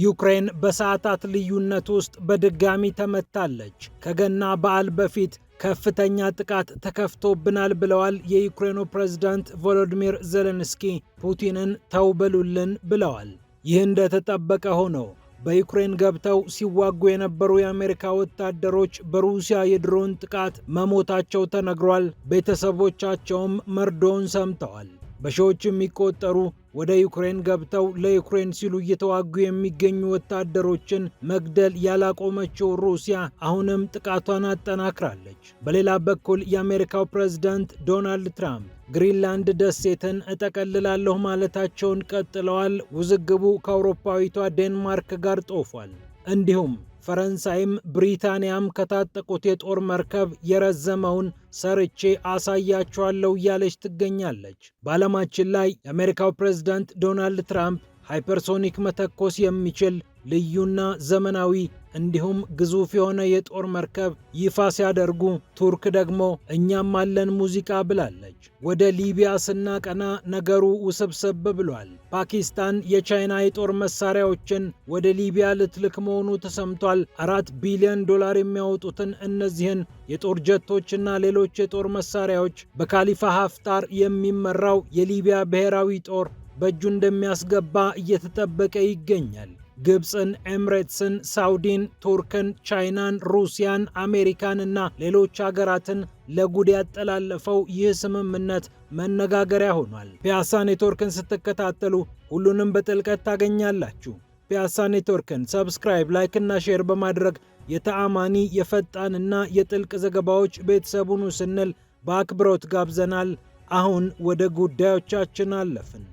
ዩክሬን በሰዓታት ልዩነት ውስጥ በድጋሚ ተመታለች። ከገና በዓል በፊት ከፍተኛ ጥቃት ተከፍቶብናል ብለዋል የዩክሬኑ ፕሬዝዳንት ቮሎዲሚር ዜሌንስኪ። ፑቲንን ተው በሉልን ብለዋል። ይህ እንደተጠበቀ ሆኖ በዩክሬን ገብተው ሲዋጉ የነበሩ የአሜሪካ ወታደሮች በሩሲያ የድሮን ጥቃት መሞታቸው ተነግሯል። ቤተሰቦቻቸውም መርዶውን ሰምተዋል። በሺዎች የሚቆጠሩ ወደ ዩክሬን ገብተው ለዩክሬን ሲሉ እየተዋጉ የሚገኙ ወታደሮችን መግደል ያላቆመችው ሩሲያ አሁንም ጥቃቷን አጠናክራለች። በሌላ በኩል የአሜሪካው ፕሬዝዳንት ዶናልድ ትራምፕ ግሪንላንድ ደሴትን እጠቀልላለሁ ማለታቸውን ቀጥለዋል። ውዝግቡ ከአውሮፓዊቷ ዴንማርክ ጋር ጦፏል። እንዲሁም ፈረንሳይም ብሪታንያም ከታጠቁት የጦር መርከብ የረዘመውን ሰርቼ አሳያቸዋለሁ እያለች ትገኛለች። በዓለማችን ላይ የአሜሪካው ፕሬዝዳንት ዶናልድ ትራምፕ ሃይፐርሶኒክ መተኮስ የሚችል ልዩና ዘመናዊ እንዲሁም ግዙፍ የሆነ የጦር መርከብ ይፋ ሲያደርጉ፣ ቱርክ ደግሞ እኛም አለን ሙዚቃ ብላለች። ወደ ሊቢያ ስናቀና ነገሩ ውስብስብ ብሏል። ፓኪስታን የቻይና የጦር መሳሪያዎችን ወደ ሊቢያ ልትልክ መሆኑ ተሰምቷል። $4 ቢሊዮን የሚያወጡትን እነዚህን የጦር ጀቶችና ሌሎች የጦር መሳሪያዎች በካሊፋ ሀፍታር የሚመራው የሊቢያ ብሔራዊ ጦር በእጁ እንደሚያስገባ እየተጠበቀ ይገኛል። ግብፅን፣ ኤምሬትስን፣ ሳውዲን፣ ቱርክን፣ ቻይናን፣ ሩሲያን፣ አሜሪካን እና ሌሎች ሀገራትን ለጉድ ያጠላለፈው ይህ ስምምነት መነጋገሪያ ሆኗል። ፒያሳ ኔትወርክን ስትከታተሉ ሁሉንም በጥልቀት ታገኛላችሁ። ፒያሳ ኔትወርክን ሰብስክራይብ፣ ላይክ እና ሼር በማድረግ የተአማኒ የፈጣንና የጥልቅ ዘገባዎች ቤተሰቡን ስንል በአክብሮት ጋብዘናል። አሁን ወደ ጉዳዮቻችን አለፍን።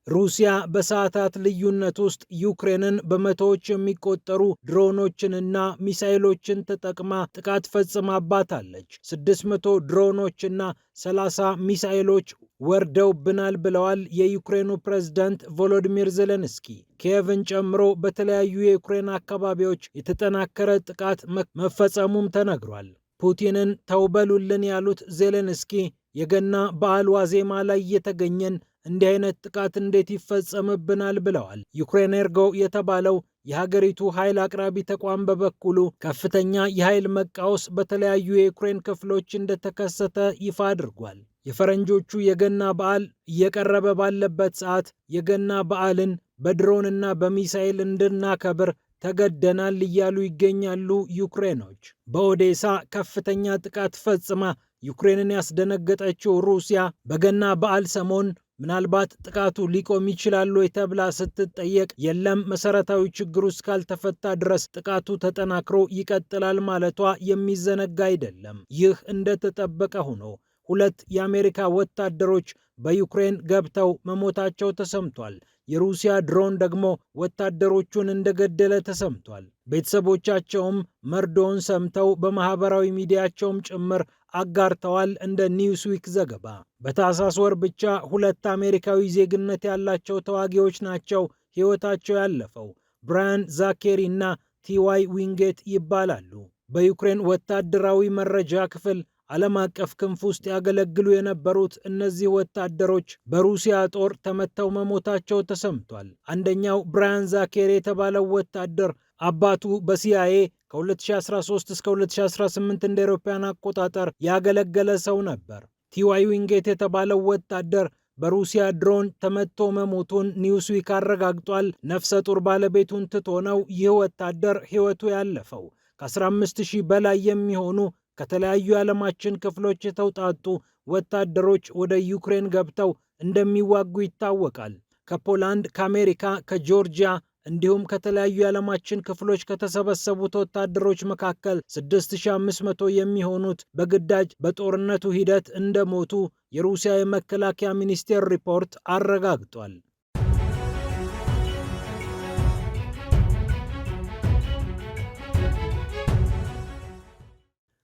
ሩሲያ በሰዓታት ልዩነት ውስጥ ዩክሬንን በመቶዎች የሚቆጠሩ ድሮኖችንና ሚሳኤሎችን ተጠቅማ ጥቃት ፈጽማባታለች። 600 ድሮኖችና 30 ሚሳኤሎች ወርደውብናል ብለዋል የዩክሬኑ ፕሬዝዳንት ቮሎዲሚር ዜሌንስኪ። ኪየቭን ጨምሮ በተለያዩ የዩክሬን አካባቢዎች የተጠናከረ ጥቃት መፈጸሙም ተነግሯል። ፑቲንን ተውበሉልን ያሉት ዜሌንስኪ የገና በዓል ዋዜማ ላይ እየተገኘን እንዲህ አይነት ጥቃት እንዴት ይፈጸምብናል ብለዋል። ዩክሬኔርጎ የተባለው የሀገሪቱ ኃይል አቅራቢ ተቋም በበኩሉ ከፍተኛ የኃይል መቃወስ በተለያዩ የዩክሬን ክፍሎች እንደተከሰተ ይፋ አድርጓል። የፈረንጆቹ የገና በዓል እየቀረበ ባለበት ሰዓት የገና በዓልን በድሮንና በሚሳኤል እንድናከብር ተገደናል እያሉ ይገኛሉ ዩክሬኖች። በኦዴሳ ከፍተኛ ጥቃት ፈጽማ ዩክሬንን ያስደነገጠችው ሩሲያ በገና በዓል ሰሞን ምናልባት ጥቃቱ ሊቆም ይችላል ወይ ተብላ ስትጠየቅ የለም፣ መሰረታዊ ችግሩ እስካልተፈታ ድረስ ጥቃቱ ተጠናክሮ ይቀጥላል ማለቷ የሚዘነጋ አይደለም። ይህ እንደተጠበቀ ሆኖ 2 የአሜሪካ ወታደሮች በዩክሬን ገብተው መሞታቸው ተሰምቷል። የሩሲያ ድሮን ደግሞ ወታደሮቹን እንደገደለ ተሰምቷል። ቤተሰቦቻቸውም መርዶውን ሰምተው በማህበራዊ ሚዲያቸውም ጭምር አጋርተዋል። እንደ ኒውስዊክ ዘገባ በታህሳስ ወር ብቻ 2 አሜሪካዊ ዜግነት ያላቸው ተዋጊዎች ናቸው ሕይወታቸው ያለፈው። ብራያን ዛኬሪ እና ቲዋይ ዊንጌት ይባላሉ። በዩክሬን ወታደራዊ መረጃ ክፍል ዓለም አቀፍ ክንፍ ውስጥ ያገለግሉ የነበሩት እነዚህ ወታደሮች በሩሲያ ጦር ተመተው መሞታቸው ተሰምቷል። አንደኛው ብራያን ዛኬሪ የተባለው ወታደር አባቱ በሲአይኤ ከ2013 እስከ 2018 እንደ አውሮፓውያን አቆጣጠር ያገለገለ ሰው ነበር። ቲዋይ ዊንጌት የተባለው ወታደር በሩሲያ ድሮን ተመቶ መሞቱን ኒውስዊክ አረጋግጧል። ነፍሰ ጡር ባለቤቱን ትቶ ነው ይህ ወታደር ሕይወቱ ያለፈው። ከ15000 በላይ የሚሆኑ ከተለያዩ የዓለማችን ክፍሎች የተውጣጡ ወታደሮች ወደ ዩክሬን ገብተው እንደሚዋጉ ይታወቃል። ከፖላንድ፣ ከአሜሪካ፣ ከጆርጂያ እንዲሁም ከተለያዩ የዓለማችን ክፍሎች ከተሰበሰቡት ወታደሮች መካከል 6500 የሚሆኑት በግዳጅ በጦርነቱ ሂደት እንደሞቱ የሩሲያ የመከላከያ ሚኒስቴር ሪፖርት አረጋግጧል።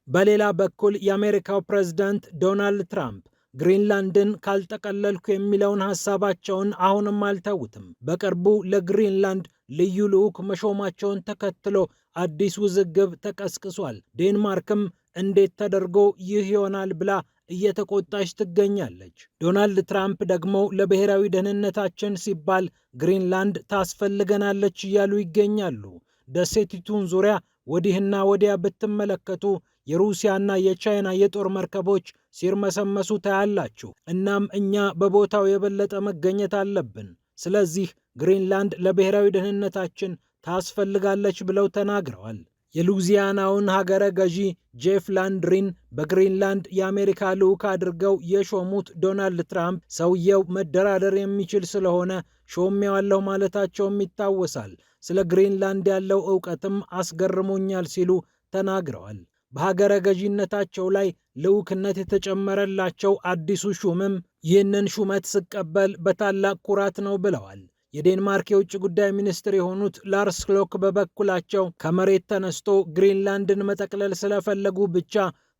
በሌላ በኩል የአሜሪካው ፕሬዝዳንት ዶናልድ ትራምፕ ግሪንላንድን ካልጠቀለልኩ የሚለውን ሐሳባቸውን አሁንም አልተውትም። በቅርቡ ለግሪንላንድ ልዩ ልዑክ መሾማቸውን ተከትሎ አዲስ ውዝግብ ተቀስቅሷል። ዴንማርክም እንዴት ተደርጎ ይህ ይሆናል ብላ እየተቆጣች ትገኛለች። ዶናልድ ትራምፕ ደግሞ ለብሔራዊ ደህንነታችን ሲባል ግሪንላንድ ታስፈልገናለች እያሉ ይገኛሉ። ደሴቲቱን ዙሪያ ወዲህና ወዲያ ብትመለከቱ የሩሲያና የቻይና የጦር መርከቦች ሲርመሰመሱ ታያላችሁ። እናም እኛ በቦታው የበለጠ መገኘት አለብን። ስለዚህ ግሪንላንድ ለብሔራዊ ደህንነታችን ታስፈልጋለች ብለው ተናግረዋል። የሉዚያናውን ሀገረ ገዢ ጄፍ ላንድሪን በግሪንላንድ የአሜሪካ ልዑክ አድርገው የሾሙት ዶናልድ ትራምፕ ሰውየው መደራደር የሚችል ስለሆነ ሾሜዋለሁ ማለታቸውም ይታወሳል። ስለ ግሪንላንድ ያለው ዕውቀትም አስገርሞኛል ሲሉ ተናግረዋል። በሀገረ ገዢነታቸው ላይ ልዑክነት የተጨመረላቸው አዲሱ ሹምም ይህንን ሹመት ስቀበል በታላቅ ኩራት ነው ብለዋል። የዴንማርክ የውጭ ጉዳይ ሚኒስትር የሆኑት ላርስ ክሎክ በበኩላቸው ከመሬት ተነስቶ ግሪንላንድን መጠቅለል ስለፈለጉ ብቻ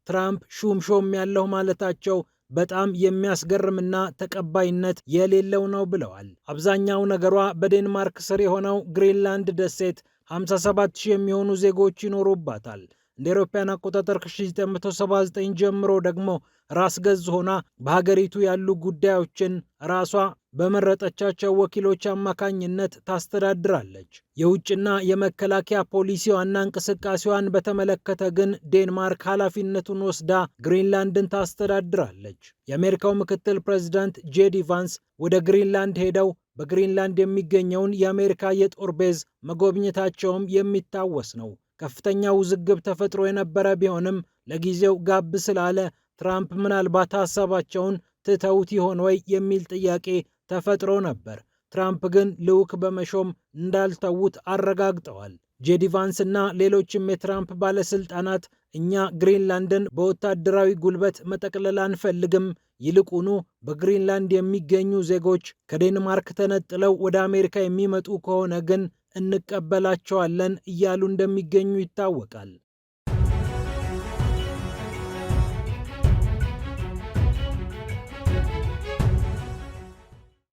ትራምፕ ሾም ያለው ማለታቸው በጣም የሚያስገርምና ተቀባይነት የሌለው ነው ብለዋል። አብዛኛው ነገሯ በዴንማርክ ስር የሆነው ግሪንላንድ ደሴት 57,000 የሚሆኑ ዜጎች ይኖሩባታል። እንደ አውሮፓውያን አቆጣጠር ከ1979 ጀምሮ ደግሞ ራስ ገዝ ሆና በሀገሪቱ ያሉ ጉዳዮችን ራሷ በመረጠቻቸው ወኪሎች አማካኝነት ታስተዳድራለች። የውጭና የመከላከያ ፖሊሲዋና እንቅስቃሴዋን በተመለከተ ግን ዴንማርክ ኃላፊነቱን ወስዳ ግሪንላንድን ታስተዳድራለች። የአሜሪካው ምክትል ፕሬዝዳንት ጄዲ ቫንስ ወደ ግሪንላንድ ሄደው በግሪንላንድ የሚገኘውን የአሜሪካ የጦር ቤዝ መጎብኘታቸውም የሚታወስ ነው። ከፍተኛ ውዝግብ ተፈጥሮ የነበረ ቢሆንም ለጊዜው ጋብ ስላለ ትራምፕ ምናልባት ሀሳባቸውን ትተውት ይሆን ወይ የሚል ጥያቄ ተፈጥሮ ነበር። ትራምፕ ግን ልዑክ በመሾም እንዳልተዉት አረጋግጠዋል። ጄዲ ቫንስ እና ሌሎችም የትራምፕ ባለስልጣናት እኛ ግሪንላንድን በወታደራዊ ጉልበት መጠቅለል አንፈልግም፣ ይልቁኑ በግሪንላንድ የሚገኙ ዜጎች ከዴንማርክ ተነጥለው ወደ አሜሪካ የሚመጡ ከሆነ ግን እንቀበላቸዋለን እያሉ እንደሚገኙ ይታወቃል።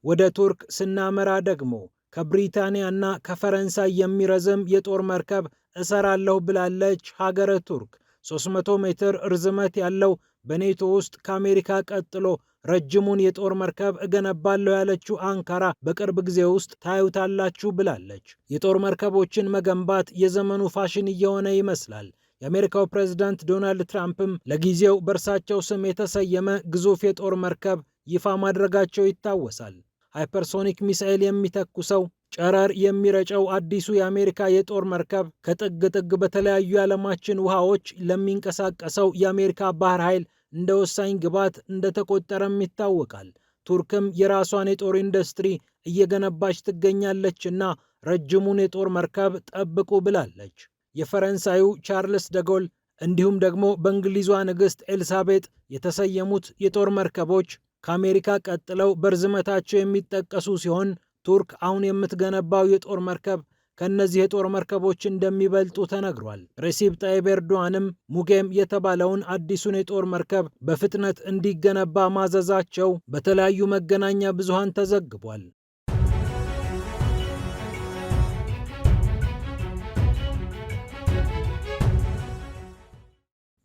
ወደ ቱርክ ስናመራ ደግሞ ከብሪታንያና ከፈረንሳይ የሚረዝም የጦር መርከብ እሰራለሁ ብላለች ሀገረ ቱርክ። 300 ሜትር ርዝመት ያለው በኔቶ ውስጥ ከአሜሪካ ቀጥሎ ረጅሙን የጦር መርከብ እገነባለሁ ያለችው አንካራ በቅርብ ጊዜ ውስጥ ታዩታላችሁ ብላለች። የጦር መርከቦችን መገንባት የዘመኑ ፋሽን እየሆነ ይመስላል። የአሜሪካው ፕሬዝዳንት ዶናልድ ትራምፕም ለጊዜው በእርሳቸው ስም የተሰየመ ግዙፍ የጦር መርከብ ይፋ ማድረጋቸው ይታወሳል። ሃይፐርሶኒክ ሚሳኤል የሚተኩሰው ጨረር የሚረጨው አዲሱ የአሜሪካ የጦር መርከብ ከጥግ ጥግ በተለያዩ የዓለማችን ውሃዎች ለሚንቀሳቀሰው የአሜሪካ ባህር ኃይል እንደ ወሳኝ ግብዓት እንደተቆጠረም ይታወቃል። ቱርክም የራሷን የጦር ኢንዱስትሪ እየገነባች ትገኛለችና ረጅሙን የጦር መርከብ ጠብቁ ብላለች። የፈረንሳዩ ቻርልስ ደጎል እንዲሁም ደግሞ በእንግሊዟ ንግሥት ኤልሳቤጥ የተሰየሙት የጦር መርከቦች ከአሜሪካ ቀጥለው በርዝመታቸው የሚጠቀሱ ሲሆን ቱርክ አሁን የምትገነባው የጦር መርከብ ከእነዚህ የጦር መርከቦች እንደሚበልጡ ተነግሯል። ሬሲፕ ጣይብ ኤርዶዋንም ሙጌም የተባለውን አዲሱን የጦር መርከብ በፍጥነት እንዲገነባ ማዘዛቸው በተለያዩ መገናኛ ብዙሃን ተዘግቧል።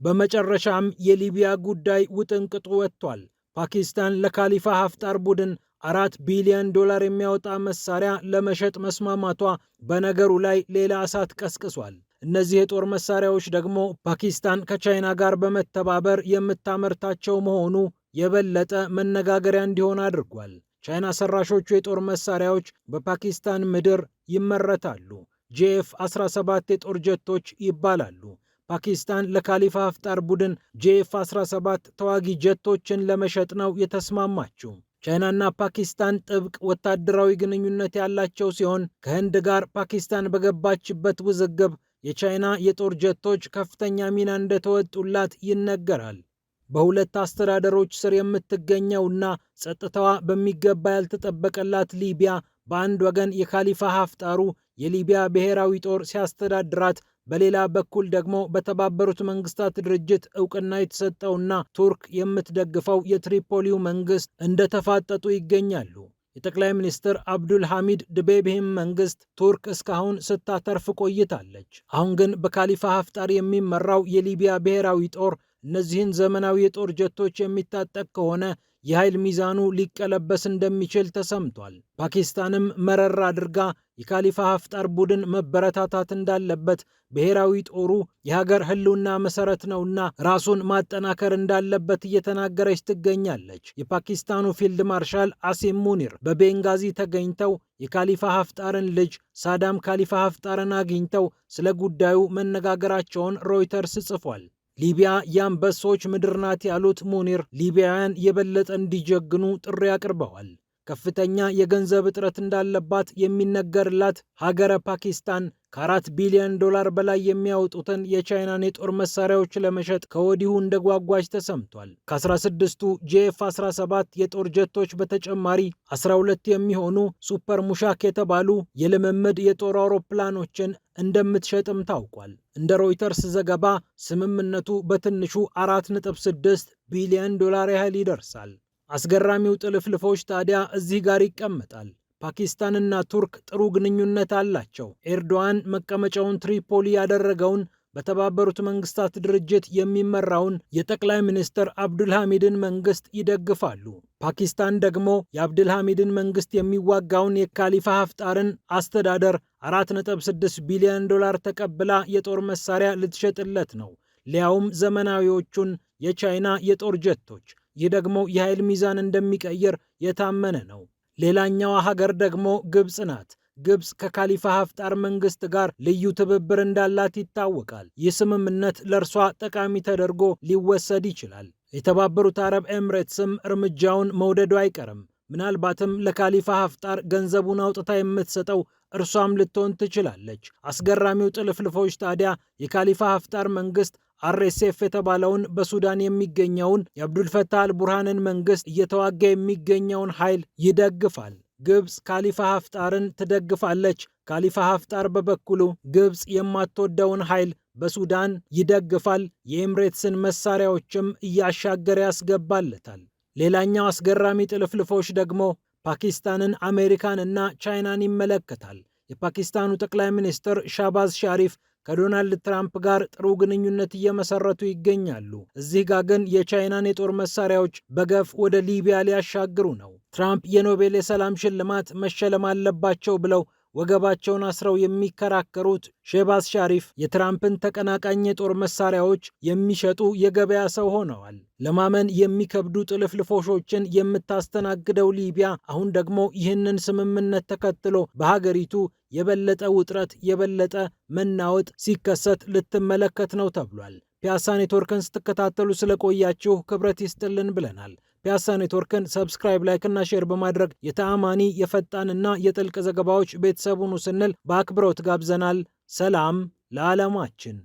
በመጨረሻም የሊቢያ ጉዳይ ውጥንቅጡ ወጥቷል። ፓኪስታን ለካሊፋ ሀፍጣር ቡድን $4 ቢሊዮን የሚያወጣ መሳሪያ ለመሸጥ መስማማቷ በነገሩ ላይ ሌላ እሳት ቀስቅሷል። እነዚህ የጦር መሳሪያዎች ደግሞ ፓኪስታን ከቻይና ጋር በመተባበር የምታመርታቸው መሆኑ የበለጠ መነጋገሪያ እንዲሆን አድርጓል። ቻይና ሰራሾቹ የጦር መሳሪያዎች በፓኪስታን ምድር ይመረታሉ። ጄኤፍ-17 የጦር ጀቶች ይባላሉ። ፓኪስታን ለካሊፋ ሀፍጣር ቡድን ጄኤፍ-17 ተዋጊ ጀቶችን ለመሸጥ ነው የተስማማችው። ቻይናና ፓኪስታን ጥብቅ ወታደራዊ ግንኙነት ያላቸው ሲሆን ከህንድ ጋር ፓኪስታን በገባችበት ውዝግብ የቻይና የጦር ጀቶች ከፍተኛ ሚና እንደተወጡላት ይነገራል። በሁለት አስተዳደሮች ስር የምትገኘውና ጸጥታዋ በሚገባ ያልተጠበቀላት ሊቢያ በአንድ ወገን የካሊፋ ሀፍጣሩ የሊቢያ ብሔራዊ ጦር ሲያስተዳድራት፣ በሌላ በኩል ደግሞ በተባበሩት መንግስታት ድርጅት እውቅና የተሰጠውና ቱርክ የምትደግፈው የትሪፖሊው መንግስት እንደተፋጠጡ ይገኛሉ። የጠቅላይ ሚኒስትር አብዱል ሐሚድ ድቤቤህም መንግስት ቱርክ እስካሁን ስታተርፍ ቆይታለች። አሁን ግን በካሊፋ ሀፍጣር የሚመራው የሊቢያ ብሔራዊ ጦር እነዚህን ዘመናዊ የጦር ጀቶች የሚታጠቅ ከሆነ የኃይል ሚዛኑ ሊቀለበስ እንደሚችል ተሰምቷል። ፓኪስታንም መረር አድርጋ የካሊፋ ሀፍጣር ቡድን መበረታታት እንዳለበት፣ ብሔራዊ ጦሩ የሀገር ሕልውና መሰረት ነውና ራሱን ማጠናከር እንዳለበት እየተናገረች ትገኛለች። የፓኪስታኑ ፊልድ ማርሻል አሲም ሙኒር በቤንጋዚ ተገኝተው የካሊፋ ሀፍጣርን ልጅ ሳዳም ካሊፋ ሀፍጣርን አግኝተው ስለ ጉዳዩ መነጋገራቸውን ሮይተርስ ጽፏል። ሊቢያ የአንበሶች ምድር ናት ያሉት ሙኒር ሊቢያውያን የበለጠ እንዲጀግኑ ጥሪ አቅርበዋል። ከፍተኛ የገንዘብ እጥረት እንዳለባት የሚነገርላት ሀገረ ፓኪስታን ከ4 ቢሊዮን ዶላር በላይ የሚያወጡትን የቻይናን የጦር መሳሪያዎች ለመሸጥ ከወዲሁ እንደጓጓች ተሰምቷል። ከ16ቱ ጄኤፍ-17 የጦር ጀቶች በተጨማሪ 12 የሚሆኑ ሱፐር ሙሻክ የተባሉ የልምምድ የጦር አውሮፕላኖችን እንደምትሸጥም ታውቋል። እንደ ሮይተርስ ዘገባ ስምምነቱ በትንሹ 4.6 ቢሊዮን ዶላር ያህል ይደርሳል። አስገራሚው ጥልፍልፎች ታዲያ እዚህ ጋር ይቀመጣል። ፓኪስታንና ቱርክ ጥሩ ግንኙነት አላቸው። ኤርዶዋን መቀመጫውን ትሪፖሊ ያደረገውን በተባበሩት መንግስታት ድርጅት የሚመራውን የጠቅላይ ሚኒስትር አብዱልሐሚድን መንግስት ይደግፋሉ። ፓኪስታን ደግሞ የአብዱልሐሚድን መንግስት የሚዋጋውን የካሊፋ ሀፍጣርን አስተዳደር 4.6 ቢሊዮን ዶላር ተቀብላ የጦር መሳሪያ ልትሸጥለት ነው፣ ሊያውም ዘመናዊዎቹን የቻይና የጦር ጀቶች። ይህ ደግሞ የኃይል ሚዛን እንደሚቀይር የታመነ ነው። ሌላኛዋ ሀገር ደግሞ ግብፅ ናት። ግብፅ ከካሊፋ ሀፍጣር መንግስት ጋር ልዩ ትብብር እንዳላት ይታወቃል። ይህ ስምምነት ለእርሷ ጠቃሚ ተደርጎ ሊወሰድ ይችላል። የተባበሩት አረብ ኤምሬትስም እርምጃውን መውደዱ አይቀርም። ምናልባትም ለካሊፋ ሀፍጣር ገንዘቡን አውጥታ የምትሰጠው እርሷም ልትሆን ትችላለች። አስገራሚው ጥልፍልፎች ታዲያ የካሊፋ ሀፍጣር መንግስት አርኤስኤፍ የተባለውን በሱዳን የሚገኘውን የአብዱልፈታህ አልቡርሃንን መንግስት እየተዋጋ የሚገኘውን ኃይል ይደግፋል። ግብፅ ካሊፋ ሀፍጣርን ትደግፋለች። ካሊፋ ሀፍጣር በበኩሉ ግብፅ የማትወደውን ኃይል በሱዳን ይደግፋል። የኤምሬትስን መሳሪያዎችም እያሻገረ ያስገባለታል። ሌላኛው አስገራሚ ጥልፍልፎች ደግሞ ፓኪስታንን፣ አሜሪካንና ቻይናን ይመለከታል። የፓኪስታኑ ጠቅላይ ሚኒስትር ሻህባዝ ሻሪፍ ከዶናልድ ትራምፕ ጋር ጥሩ ግንኙነት እየመሰረቱ ይገኛሉ። እዚህ ጋር ግን የቻይናን የጦር መሳሪያዎች በገፍ ወደ ሊቢያ ሊያሻግሩ ነው። ትራምፕ የኖቤል የሰላም ሽልማት መሸለም አለባቸው ብለው ወገባቸውን አስረው የሚከራከሩት ሼህባዝ ሻሪፍ የትራምፕን ተቀናቃኝ የጦር መሳሪያዎች የሚሸጡ የገበያ ሰው ሆነዋል። ለማመን የሚከብዱ ጥልፍልፎሾችን የምታስተናግደው ሊቢያ አሁን ደግሞ ይህንን ስምምነት ተከትሎ በሀገሪቱ የበለጠ ውጥረት፣ የበለጠ መናወጥ ሲከሰት ልትመለከት ነው ተብሏል። ፒያሳ ኔትወርክን ስትከታተሉ ስለቆያችሁ ክብረት ይስጥልን ብለናል። ፒያሳ ኔትወርክን ሰብስክራይብ፣ ላይክ እና ሼር በማድረግ የተአማኒ የፈጣንና የጥልቅ ዘገባዎች ቤተሰብ ሁኑ ስንል በአክብሮት ጋብዘናል። ሰላም ለዓለማችን።